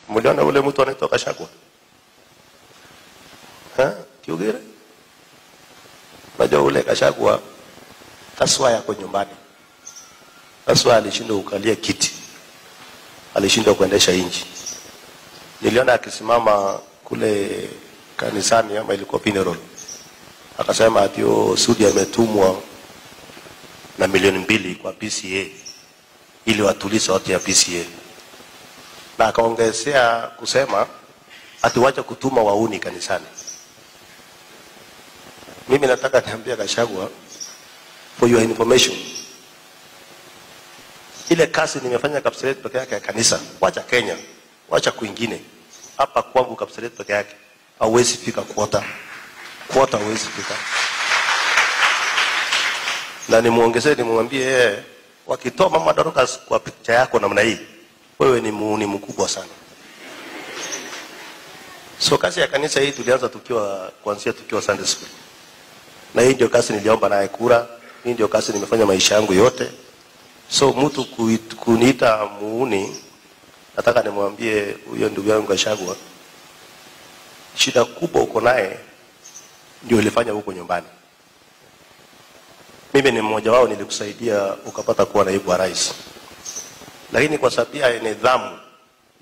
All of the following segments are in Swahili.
Mliona ule mtu anaitwa Gachagua? Kiugire? Unajua ule Gachagua taswa yako nyumbani. Taswa alishindwa kukalia kiti. Alishindwa kuendesha nchi. Niliona akisimama kule kanisani ama ilikuwa funeral. Akasema atio Sudi ametumwa na milioni 2 kwa PCA ili watulize watu ya PCA. Na akaongezea kusema atiwacha kutuma wauni kanisani. Mimi nataka niambia Gachagua, for your information, ile kazi nimefanya Kapseret peke yake ya kanisa, wacha Kenya, wacha kwingine. Hapa kwangu Kapseret peke yake hauwezi fika quarter hauwezi fika. Na nimuongezee nimwambie wakitoa Mama Dorcas kwa picha yako namna hii, wewe ni muuni mkubwa sana. So kazi ya kanisa hii tulianza kuanzia tukiwa Sunday school. Na hii ndio kazi niliomba naye kura, hii ndio kazi nimefanya maisha yangu yote. So mtu kuniita muuni, nataka nimwambie huyo ndugu yangu Gachagua, shida kubwa uko naye ndio ilifanya huko nyumbani. Mimi ni mmoja wao, nilikusaidia ukapata kuwa naibu wa rais. Lakini kwa sababu ya nidhamu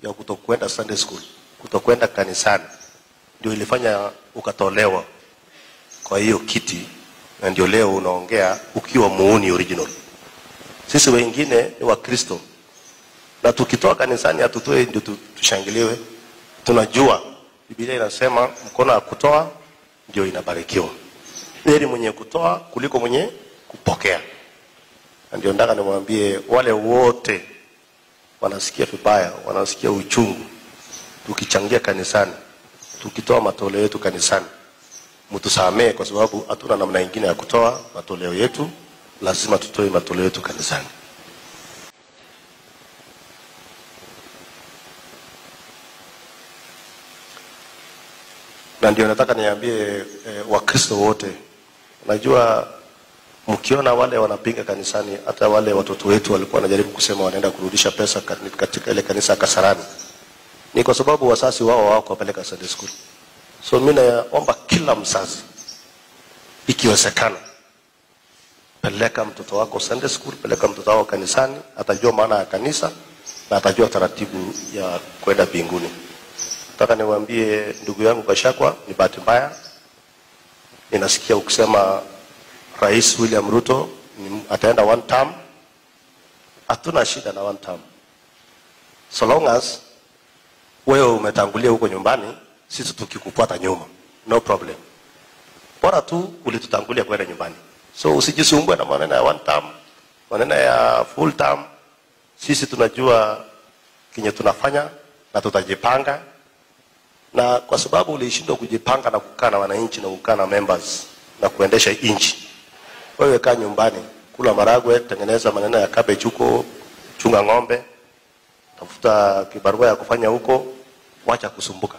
ya kutokwenda Sunday school, kutokwenda kanisani, ndio ilifanya ukatolewa kwa hiyo kiti, na ndio leo unaongea ukiwa muuni original. Sisi wengine ni Wakristo, na tukitoa kanisani hatutoe ndio tushangiliwe. Tunajua Biblia inasema mkono wa kutoa ndio inabarikiwa. Heri mwenye kutoa kuliko mwenye kupokea. Na ndio nataka nimwambie wale wote wanasikia vibaya, wanasikia uchungu tukichangia kanisani, tukitoa matoleo yetu kanisani, mtusamee kwa sababu hatuna namna nyingine ya kutoa matoleo yetu, lazima tutoe matoleo yetu kanisani. Na ndio nataka niambie Wakristo wote, najua mkiona wale wanapinga kanisani, hata wale watoto wetu walikuwa wanajaribu kusema wanaenda kurudisha pesa katika ile kanisa Kasarani, ni kwa sababu wasasi wao wako wapeleka Sunday school. So mimi naomba kila mzazi, ikiwezekana, peleka mtoto wako Sunday school, peleka mtoto wako kanisani, atajua maana ya kanisa na atajua taratibu ya kwenda mbinguni. Nataka niwaambie ndugu yangu Gachagua, ni bahati mbaya ninasikia ukisema Rais William Ruto ataenda 1 term. Hatuna shida na 1 term. So long as wewe umetangulia huko nyumbani, sisi tukikufuata nyuma, no problem. Bora tu ulitutangulia kwenda nyumbani. So usijisumbue na maneno ya 1 term, maneno ya full term. Sisi tunajua kinye tunafanya na tutajipanga. Na kwa sababu ulishindwa kujipanga na kukaa na wananchi na kukaa na members na kuendesha nchi, wewe kaa nyumbani, kula maragwe, tengeneza maneno ya cabbage huko, chunga ng'ombe, tafuta kibarua ya kufanya huko, wacha kusumbuka.